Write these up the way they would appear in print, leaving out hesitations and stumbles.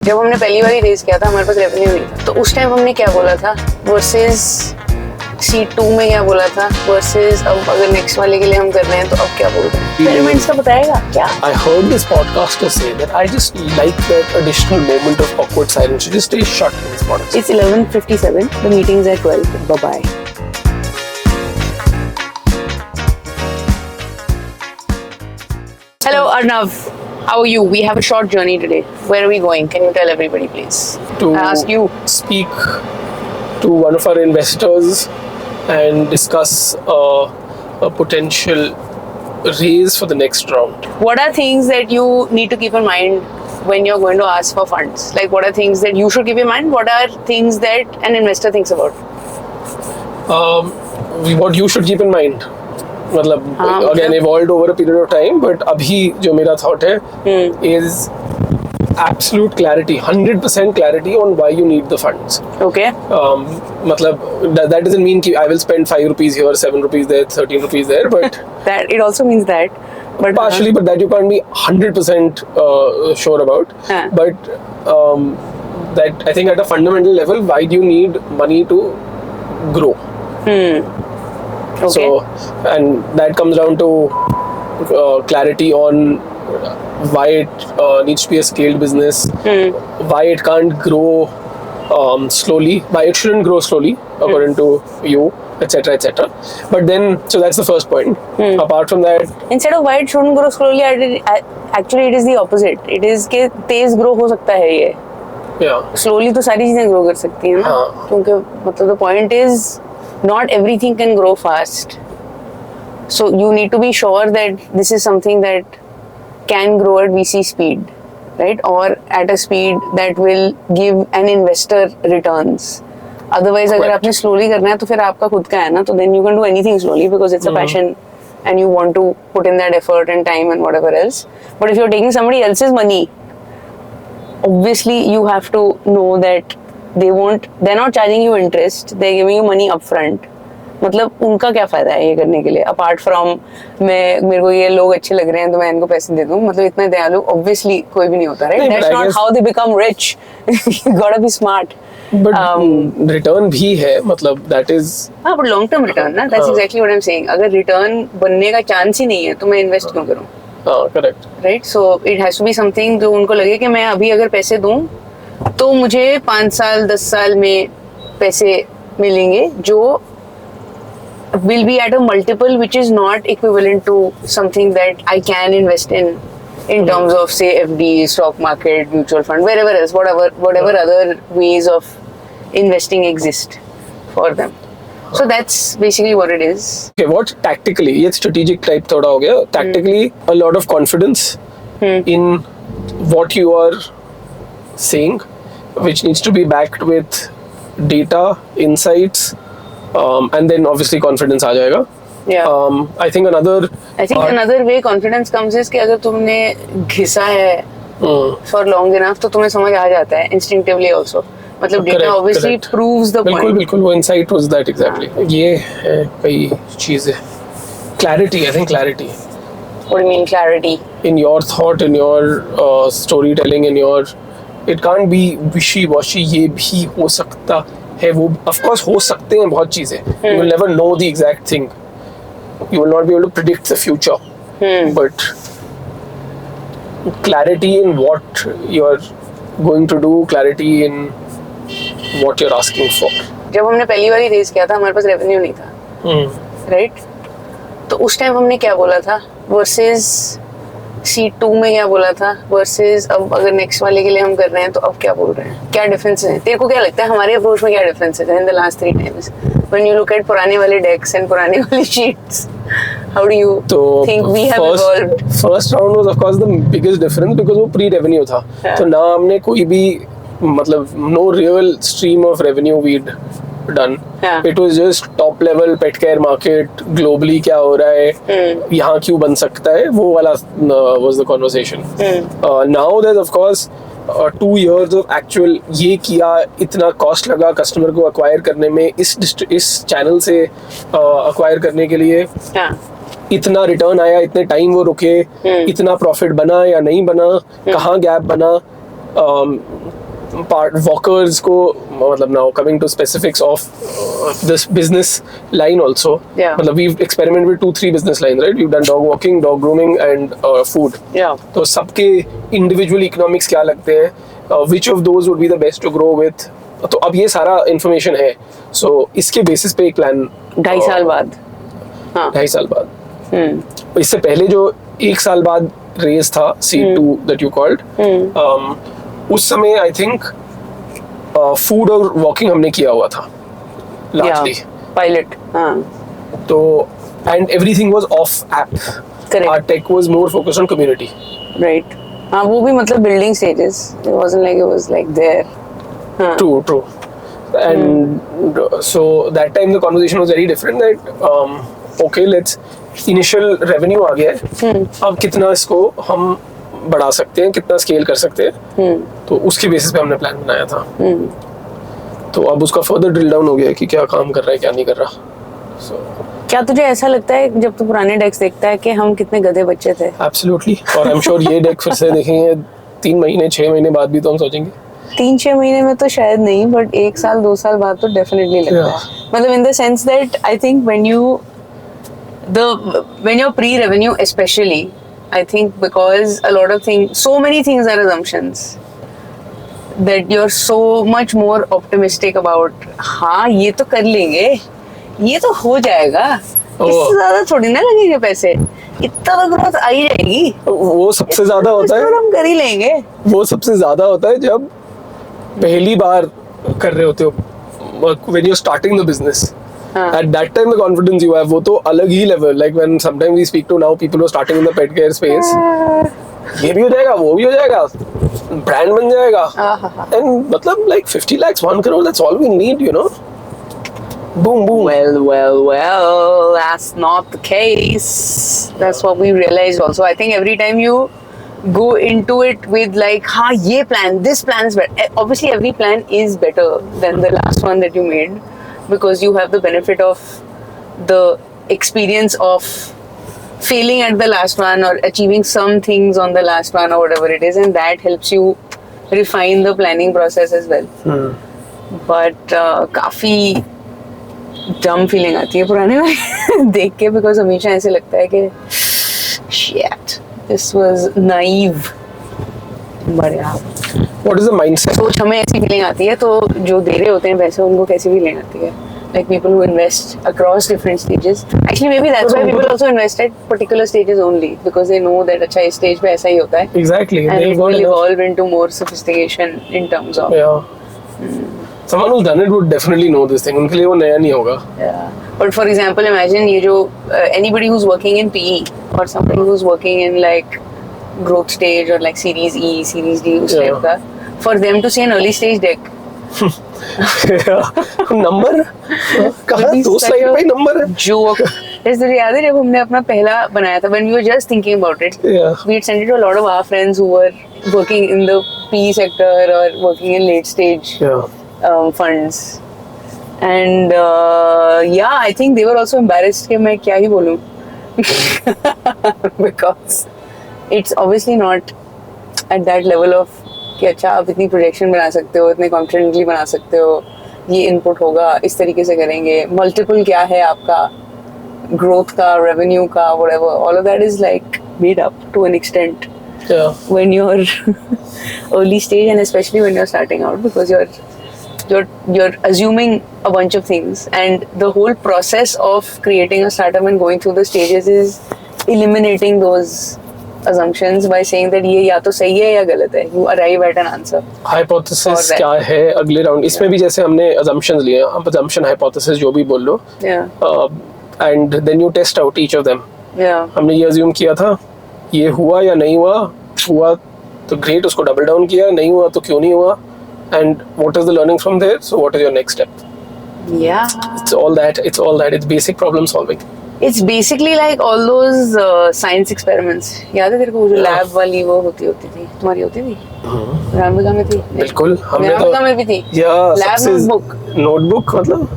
जब हमने पहली बार रेज किया था हमारे पास रेवेन्यू नहीं था, तो उस टाइम हमने क्या बोला था वर्सेस C2 में क्या बोला था वर्सेस अब अगर नेक्स्ट वाले के लिए हम कर रहे हैं तो अब क्या बोल रहे हैं? एलिमेंट्स का बताएगा क्या? I heard this podcaster say that I just like that additional moment of awkward silence. You just stay shut in this podcast. It's 11:57. The meeting's at 12. Bye bye. Hello Arnav. How are you? We have a short journey today. Where are we going? Can you tell everybody, please? To I ask you. speak to one of our investors and discuss a potential raise for the next round. What are things that you need to keep in mind when you're going to ask for funds? Like, what are things that you should keep in mind? What are things that an investor thinks about? What you should keep in mind. मतलब again evolved over a period of time, but अभी जो मेरा thought है is absolute clarity, 100% clarity on why you need the funds. Okay. मतलब that doesn't mean कि I will spend 5 rupees here, 7 rupees there, 13 rupees there, but That it also means that. But partially, but that you can't be 100% sure about. But that I think at a fundamental level, why do you need money to grow? Okay. So, and that comes down to clarity on why it needs to be a scaled business, why it can't grow slowly, why it shouldn't grow slowly, according to you, etc., etc. But then, so that's the first point. Apart from that, instead of why it shouldn't grow slowly, actually it is the opposite. It is कि तेज grow हो सकता है ये. yeah, Slowly तो सारी चीजें grow कर सकती हैं ना. क्योंकि मतलब the point is not everything can grow fast. So you need to be sure that this is something that can grow at VC speed, right? Or at a speed that will give an investor returns. Otherwise, अगर आपने slowly करना है तो फिर आपका खुद का है ना, तो then you can do anything slowly because it's a passion and you want to put in that effort and time and whatever else. But if you're taking somebody else's money, obviously you have to know that they're not charging you interest, they're giving you money upfront. मतलब उनका क्या फायदा है ये करने के लिए apart from मेरे को ये लोग अच्छे लग रहे हैं तो मैं इनको पैसे दे दूं. मतलब इतना दयालु ऑब्वियसली कोई भी नहीं होता, right? That's not how they become rich. You got to be smart. but return भी है, मतलब that is हाँ, but लॉन्ग टर्म रिटर्न ना, that's exactly what I am saying. अगर रिटर्न बनने का चांस ही नहीं है तो मैं इन्वेस्ट क्यों करूं? Correct, right? So it has to be something जो उनको लगे कि मैं अभी अगर पैसे दूं तो मुझे 5 साल 10 साल में पैसे मिलेंगे जो will be at a multiple which is not equivalent to something that I can invest in terms of say FD, stock market, mutual fund, wherever else, whatever other ways of investing exist for them. So that's basically what it is. Okay, what tactically, ये strategic type थोड़ा हो गया. Tactically, a lot of confidence in what you are saying, which needs to be backed with data, insights, and then obviously confidence आ जाएगा. Yeah. I think another way confidence comes is कि अगर तुमने घिसा है for long enough तो तुम्हें समझ आ जाता है instinctively also. मतलब data obviously proves the point. बिल्कुल वो insight was that exactly. ये है कई चीजें. Clarity, I think clarity. What do you mean clarity? In your thought, in your storytelling, it can't be wishy-washy. ये भी हो सकता है, वो of course हो सकते हैं बहुत चीजें. You will never know the exact thing. You will not be able to predict the future. But clarity in what you're going to do, clarity in what you're asking for. जब हमने पहली बार raise किया था हमारे पास revenue नहीं था, right? तो उस टाइम हमने क्या बोला था वर्सेस C2 में क्या बोला था वर्सेस अब अगर नेक्स्ट वाले के लिए हम कर रहे हैं तो अब क्या बोल रहे हैं? क्या डिफरेंस है? तेरे को क्या लगता है हमारे अप्रोच में क्या डिफरेंस है in the last 3 times when you look at पुराने वाले डेक्स एंड पुराने वाली sheets? How do you think we have evolved? First round was of course the biggest difference because वो प्री रेवेन्यू था. तो ना हमने कोई भी मतलब no real stream of revenue we'd done. It was just top level pet care market globally क्या हो रहा है, यहाँ क्यों बन सकता है, वो वाला was the conversation. Now there's of course 2 years of actual ये किया, इतना cost लगा customer को acquire करने में, इस channel से acquire करने के लिए, इतना रिटर्न आया, इतने टाइम वो रुके, इतना प्रॉफिट बना या नहीं बना, कहाँ गैप बना, part walkers को मतलब now coming to specifics of this business line also. Yeah. मतलब we've experimented with 2-3 business lines, right? We've done dog walking, dog grooming and food. Yeah. तो सबके individual economics क्या लगते हैं? Which of those would be the best to grow with? तो अब ये सारा information है. So इसके basis पे एक plan 2.5 साल बाद. हाँ. 2.5 साल बाद. इससे पहले जो 1 साल बाद रेस था C2 that you called. उस समय आई थिंक फूड और वॉकिंग हमने किया हुआ था लार्जली पायलट. तो and everything was of app. Our tech was more focused on community. Right. हाँ, वो भी मतलब building stages. It wasn't like it was like there. True. And so that time the conversation was very different that okay, let's initial revenue आ गया है. अब कितना इसको हम बढ़ा सकते हैं, कितना स्केल कर सकते हैं. तो उसके बेसिस पे हमने प्लान बनाया था. तो अब उसका फर्दर ड्रिल डाउन हो गया कि क्या काम कर रहा है, क्या नहीं कर रहा. क्या तुझे ऐसा लगता है जब तू पुराने डेक्स देखता है कि हम कितने गधे बच्चे थे? एब्सोल्युटली. और आई एम श्योर ये डेक फिर से देखेंगे 3 महीने 6 महीने बाद भी तो हम सोचेंगे. 3-6 महीने में तो शायद नहीं, बट 1 साल 2 साल बाद तो डेफिनेटली लगता है. मतलब in the sense that I think when you're pre-revenue especially, I think because a lot of things, so many things are assumptions that you're so much more optimistic about. हाँ, ये तो कर लेंगे, ये तो हो जाएगा, इससे ज्यादा थोड़ी ना लगेंगे पैसे, इतना तो ग्रोथ आ ही जाएगी. वो सबसे ज्यादा होता है, हम कर ही लेंगे. वो सबसे ज्यादा होता है जब पहली बार कर रहे होते हो, when you're starting the business. At that time the confidence you have वो तो अलग ही level. Like when sometimes we speak to now people who are starting in the pet care space, ये भी हो जाएगा, वो भी हो जाएगा, brand बन जाएगा. And मतलब like 50 lakhs 1 crore, that's all we need, you know. Boom boom. Well, that's not the case. That's what we realized also. I think every time you go into it with like, हाँ ये plan, this plan is better. Obviously every plan is better than the last one that you made, because you have the benefit of the experience of failing at the last one or achieving some things on the last one or whatever it is, and that helps you refine the planning process as well. But काफी dumb feeling आती है पुराने में देख के, because हमेशा ऐसे लगता है कि shit, this was naive. But yeah. What is the mindset? सोच हमें ऐसी फीलिंग आती है, तो जो दे रहे होते हैं पैसे उनको कैसी फीलिंग आती है. Like people who invest across different stages. Actually, maybe that's why people also invest at particular stages only, because they know that अच्छा इस stage पे ऐसा ही होता है. Exactly. And it will evolve into more sophistication in terms of. Yeah. Someone who's done it would definitely know this thing. उनके लिए वो नया नहीं होगा. Yeah. But for example, imagine ये जो anybody who's working in PE or somebody who's working in like growth stage or like series E, series D उस type का, for them to see an early stage deck. Number कहाँ 2 slide पे number है. Joke. जैसे याद है जब हमने अपना पहला बनाया था, when we were just thinking about it, we had sent it to a lot of our friends who were working in the PE sector or working in late stage funds. And yeah, I think they were also embarrassed कि मैं क्या ही बोलूं. Because it's obviously not at that level of कि अच्छा आप इतनी projection बना सकते हो, इतने कॉन्फिडेंटली बना सकते हो, ये इनपुट होगा, इस तरीके से करेंगे, मल्टीपल क्या है आपका ग्रोथ का, रेवेन्यू का, whatever, all of that is like made up to an extent when you're early stage, and especially when you're starting out, because you're assuming a bunch of things, and the whole process of creating a startup and going through the stages is eliminating those assumptions by saying that ये या तो सही है या गलत है. You arrive at an answer. Hypothesis क्या है अगले राउंड. इसमें भी जैसे हमने assumptions लिए, अब assumption hypothesis जो भी बोल लो, and then you test out each of them. हमने ये assume किया था, ये हुआ या नहीं हुआ तो great, उसको double down किया, नहीं हुआ तो क्यों नहीं हुआ, and what is the learning from there, so what is your next step. It's all that. It's basic problem solving. It's basically like all those science experiments. याद है तेरे को जो लैब वाली वो होती थी, तुम्हारी होती थी? रामबगा में थी. बिल्कुल. हमने रामबगा में भी थी. लैब नोटबुक मतलब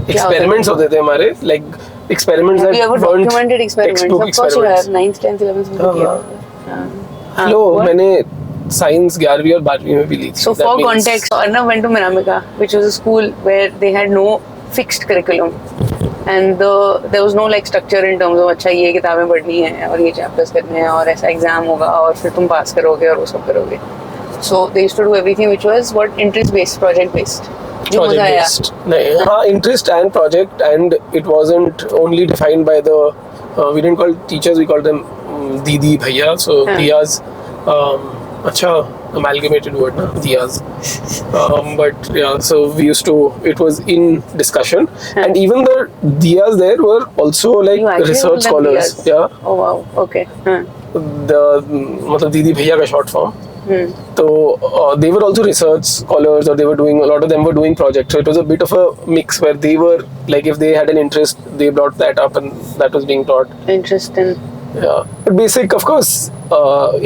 experiments होते थे हमारे, like experiments that weren't documented experiments. Of course you have 9th 10th 11th में किया. हेलो, मैंने साइंस 11वीं और 12वीं में भी ली थी. So for context, Arnav went to Miramika, which was a school where they had no fixed curriculum, and there was no like structure in terms of अच्छा ये किताबें पढ़नी है और ये चैप्टर्स करने हैं और ऐसा एग्जाम होगा और फिर तुम पास करोगे और वो सब करोगे. So they used to do everything which was what interest based, project based. Project based. नहीं, हाँ, interest and project, and it wasn't only defined by the we didn't call teachers, we called them दीदी भैया. So diyas, अच्छा amalgamated word na, diyas. But yeah, so we used to, it was in discussion, and even the diyas there were also like research scholars. Diyas? Yeah. Oh wow. Okay. The मतलब दीदी भैया का short form. So they were also research scholars, or they were doing, a lot of them were doing projects. So it was a bit of a mix where they were like, if they had an interest, they brought that up and that was being taught. Interesting. Yeah, but basic of course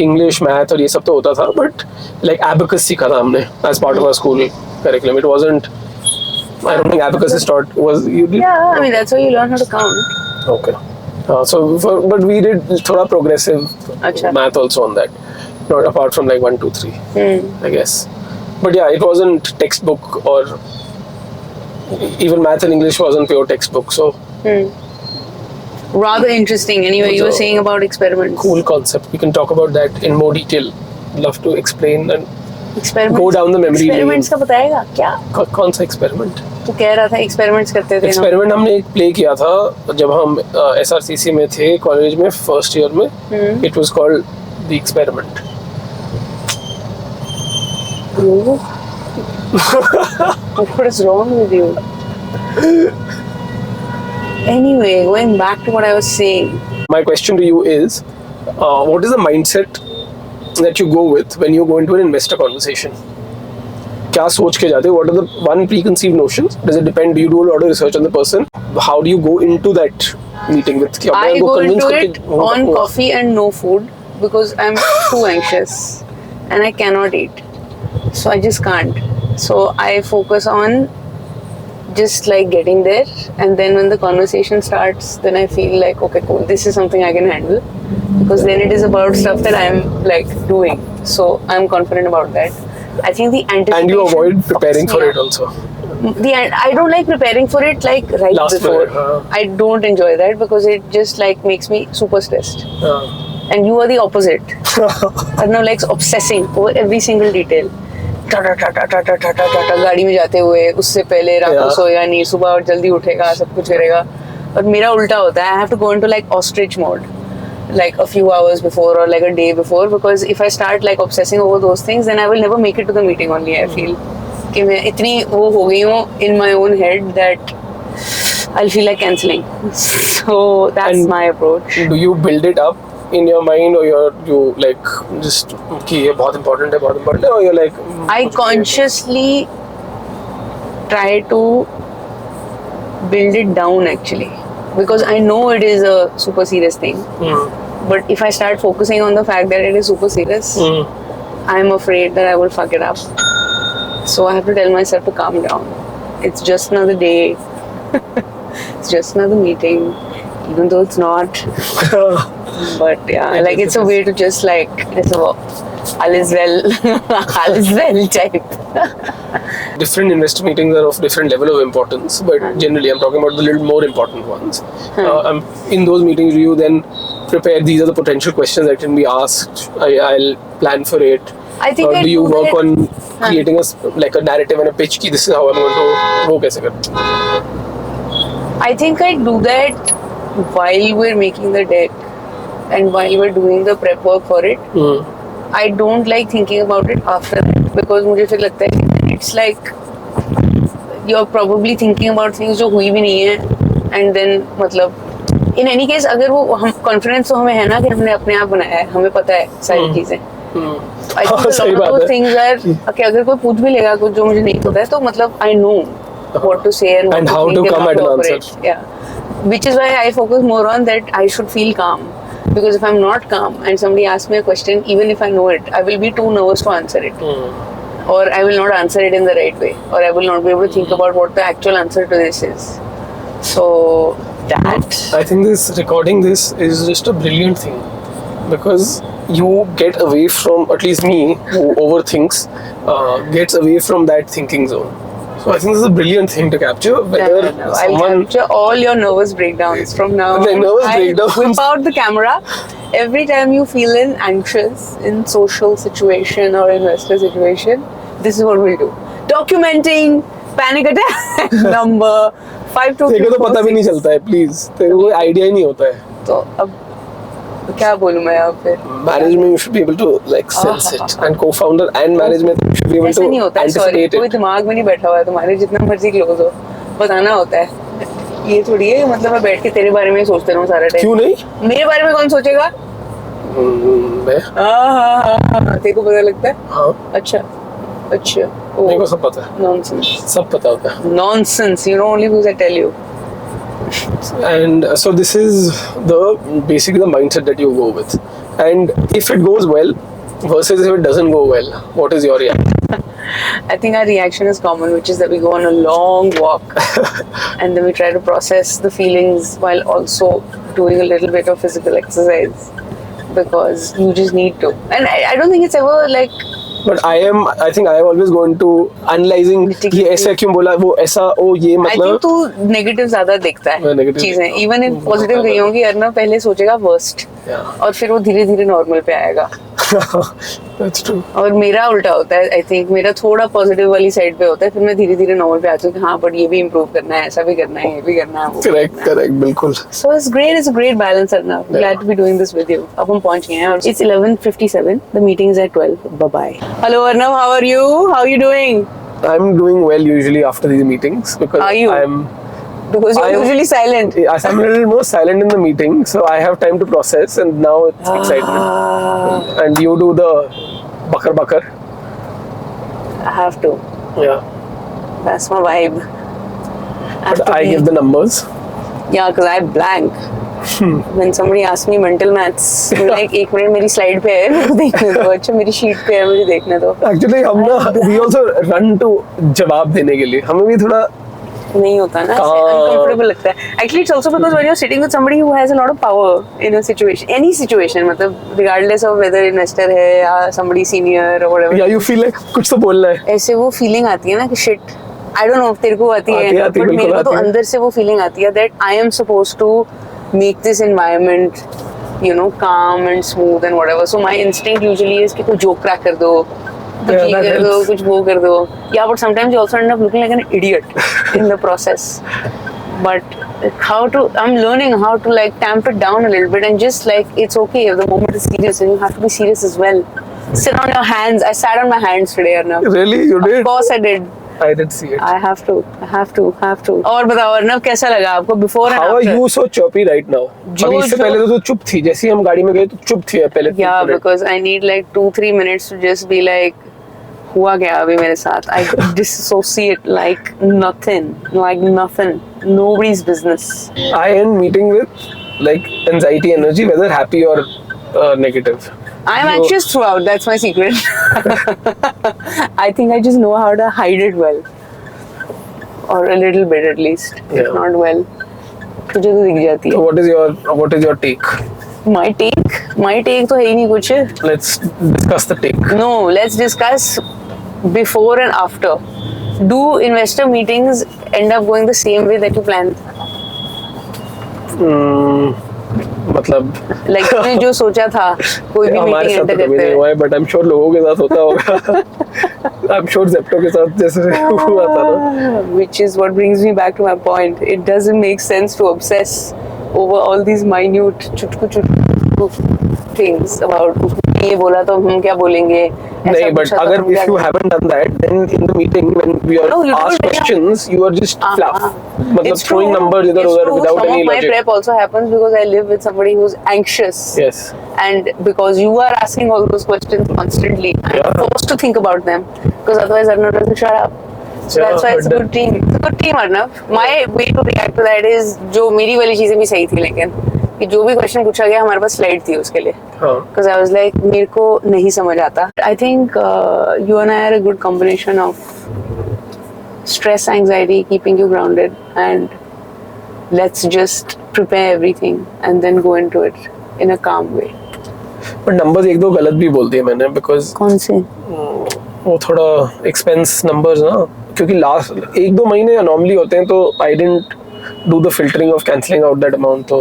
English, math और ये सब तो होता था, but like abacus सीखा था हमने as part of our school curriculum. It wasn't, I don't think abacus is taught. Was you did? Yeah, I mean that's how you learn how to count. Okay. But we did थोड़ा progressive math also on that. Not apart from like 1, 2, 3, I guess. But yeah, it wasn't textbook, or even math and English wasn't pure textbook. So rather interesting. Anyway, you were saying about experiments. Cool concept. We can talk about that in more detail. Love to explain and experiments, go down the memory lane. Experiments का बताएगा क्या? कौन सा experiment? तू कह रहा था experiments करते थे. Experiment हमने एक play किया था जब हम SRCC में थे, कॉलेज में first year में. It was called The Experiment. What is wrong with you? Anyway, going back to what I was saying. My question to you is, what is the mindset that you go with when you go into an investor conversation? क्या सोच के जाते हो? What are the one preconceived notions? Does it depend? Do you do a lot of research on the person? How do you go into that meeting with? I go into it on coffee and no food because I'm too anxious and I cannot eat. So I just can't. So I focus on just like getting there, and then when the conversation starts, then I feel like, okay, cool, this is something I can handle, because then it is about stuff that I'm like doing. So I'm confident about that. I think the anticipation. And you avoid preparing for it also. I don't like preparing for it like right Last before. minute, I don't enjoy that because it just like makes me super stressed. And you are the opposite. Arnav likes obsessing over every single detail. गाड़ी में जाते हुए उससे पहले रात को सोएगा नहीं, सुबह और जल्दी उठेगा, सब कुछ करेगा. और मेरा उल्टा होता है. I have to go into like ostrich mode, like a few hours before or like a day before, because if I start like obsessing over those things, then I will never make it to the meeting only. I feel कि मैं इतनी वो हो गई हूँ in my own head that I'll feel like cancelling. So that's my approach. Do you build it up in your mind, or you like just कि ये बहुत important है, or you're like I consciously try to build it down actually, because I know it is a super serious thing. But if I start focusing on the fact that it is super serious, I'm afraid that I will fuck it up. So I have to tell myself to calm down. It's just another day. It's just another meeting, even though it's not. But yeah, like it's a way to just like, it's a all is well type. Different investor meetings are of different level of importance, but generally I'm talking about the little more important ones. In those meetings, do you then prepare, these are the potential questions that can be asked, I'll plan for it? I think or do you work on creating a narrative and a pitch ki this is how I'm going to wo kaise kar? I think I do that while we're making the deck and while we're doing the prep work for it. I don't like thinking about it after that, because मुझे फिर लगता है कि it's like you're probably thinking about things जो हुई भी नहीं है, and then मतलब in any case अगर वो हम confidence तो हमें है ना कि हमने अपने आप बनाया है, हमें पता है सारी चीजें. I think a lot of those things are okay, अगर कोई पूछ भी लेगा कुछ जो मुझे नहीं पता है तो मतलब I know what to say and how to come at an answer. Yeah, which is why I focus more on that I should feel calm. Because if I'm not calm and somebody asks me a question, even if I know it, I will be too nervous to answer it. Or I will not answer it in the right way. Or I will not be able to think about what the actual answer to this is. So, that. I think recording this is just a brilliant thing. Because you get away from, at least me who overthinks, gets away from that thinking zone. So I think this is a brilliant thing to capture. Whether I'll someone capture all your nervous breakdowns from now on. The nervous I'll breakdowns. whip out the camera every time you feel anxious in social situation or investor situation. This is what we'll do. Documenting panic attack number 522. तेरे को तो पता भी नहीं चलता है, please तेरे को कोई आइडिया ही नहीं होता है. तो अब क्या बोलूं मैं अब फिर? Marriage में you should be able to like sense it, and co-founder and marriage में you should be able ऐसा नहीं to होता है. सॉरी, anticipate कोई it. दिमाग में नहीं बैठा हुआ है तुम्हारे, जितना मर्जी क्लोज हो बताना होता है. ये थोड़ी है मतलब मैं बैठ के तेरे बारे में ही सोचते रहूं सारा टाइम. क्यों नहीं? मेरे बारे में कौन सोचेगा? मैं हाँ, तेरे को पता लगता है? हाँ, अच्छा अच्छा. मेरे को सब पता है, नॉनसेंस सब पता होता है. Nonsense. You know only because I tell you. And so this is basically the mindset that you go with. And if it goes well versus if it doesn't go well, what is your reaction? I think our reaction is common, which is that we go on a long walk and then we try to process the feelings while also doing a little bit of physical exercise because you just need to. And I don't think it's ever like. But I think I am always going to analyzing ये ऐसा क्यों बोला, वो ऐसा, ओ ये I think मतलब. तू negative ज्यादा देखता मैं है negative चीजें. देखता हूँ. इवन इन पॉजिटिव गई होंगी अर्नव पहले सोचेगा वर्स्ट Yeah. और फिर वो धीरे धीरे नॉर्मल पे आएगा. That's true. और मेरा उल्टा होता है. आई थिंक मेरा थोड़ा पॉजिटिव वाली साइड पे होता है, फिर मैं धीरे धीरे नॉर्मल पे आती हूँ कि हाँ बट ये भी इम्प्रूव करना है, ऐसा भी करना है, ये भी करना है, वो. Correct, बिल्कुल. So it's a great balance, Arnav. Glad to be doing this with you. अब हम पहुंच गए हैं और it's 11:57. The meeting is at 12. Bye bye. Hello Arnav, how are you? How are you doing? I'm doing well usually after these meetings because Are you? Because you're usually silent. I'm a little more silent in the meeting, so I have time to process, and now it's excitement. And you do the bakar. I have to. Yeah. That's my vibe. But I give the numbers. Yeah, because I blank. When somebody asks me mental maths, I'm like एक minute मेरी slide पे है, मुझे देखने दो. अच्छा मेरी sheet पे है, मुझे देखने दो. Actually हम ना we also run to जवाब देने के लिए, हमें भी थोड़ा नहीं होता ना, uncomfortable लगता है. Actually it's also because when you're sitting with somebody who has a lot of power in a situation, any situation, मतलब regardless of whether investor है या somebody senior or whatever. Yeah, you feel like कुछ तो बोलना है. ऐसे वो feeling आती है ना कि shit, I don't know if तेरे को आती है, आती, but मेरे को तो आती है. अंदर से वो फीलिंग आती है that I am supposed to make this environment, you know, calm and smooth and whatever. So my instinct usually is कि कोई joke crack कर दो, कुछ Yeah, ये that कर दो, helps. कुछ वो कर दो. Yeah, but sometimes you also end up looking like an idiot in the process. But I'm learning how to like tamp it down a little bit and just like it's okay if the moment is serious and you have to be serious as well. Sit on your hands. I sat on my hands today, Arnav. Really, you did? Of course I did. I did see it. I have to. और बताओ अर्नव कैसा लगा आपको before and How are after? you so chirpy right now? अभी इससे पहले तो तू चुप थी, जैसे ही हम गाड़ी में गए तो चुप थी पहले. Yeah, because I need like 2-3 minutes to just be like, हुआ क्या अभी मेरे साथ? I disassociate like nothing. Nobody's business. I end meeting with like anxiety energy, whether happy or negative. I'm anxious throughout. That's my secret. I think I just know how to hide it well, or a little bit at least. Yeah. If not well, तुझे तो दिख जाती So है. what is your take? My take तो है ही नहीं कुछ. Let's discuss the take. No, let's discuss before and after. Do investor meetings end up going the same way that you planned? मतलब Like तुमने जो सोचा था कोई भी हमारे मीटिंग साथ एंटर तो कभी करते नहीं हुए. हुआ है, बट आई एम श्योर लोगों के साथ होता होगा. आई एम श्योर जेप्टो के साथ जैसे हुआ था ना. Which is what brings me back to my point. It doesn't make sense to obsess over all these minute chutku things about ये बोला तो हम क्या बोलेंगे. नहीं, but अगर if you haven't done that, then in the meeting when we are No, you asked don't. questions, you are just fluff. मतलब It's throwing true. numbers It's इधर-उधर true. without Some any of my logic. prep also happens because I live with somebody who's anxious. Yes. And because you are asking all those questions constantly, I'm Yeah. forced to think about them because otherwise Arnav doesn't shut up. So Yeah, that's why it's a but good team. It's a good team, Arnav. My way to react to that is जो मेरी वाली चीजें भी सही थी, लेकिन कि जो भी क्वेश्चन पूछा गया हमारे पास स्लाइड थी उसके लिए. हाँ. Because I was like मेरे को नहीं समझ आता. I think you and I are a good combination of stress, anxiety, keeping you grounded, and let's just prepare everything and then go into it in a calm way. पर numbers एक दो गलत भी बोल दिए मैंने बिकॉज कौन से? वो थोड़ा एक्सपेंस नंबर्स ना, क्योंकि लास्ट एक दो महीने अनॉर्मली होते हैं तो I didn't do the filtering of cancelling out that amount, तो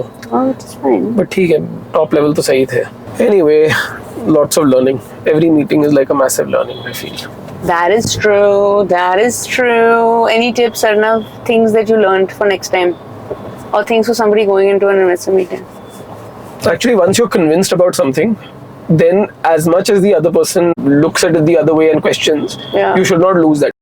इट्स फाइन. बट ठीक है टॉप लेवल तो सही थे. Anyway lots of learning. Every meeting is like a massive learning, I feel. That is true. That is true. Any tips, Arnav? Things that you learned for next time, or things for somebody going into an investor meeting? Actually, once you're convinced about something, then as much as the other person looks at it the other way and questions, Yeah. you should not lose that.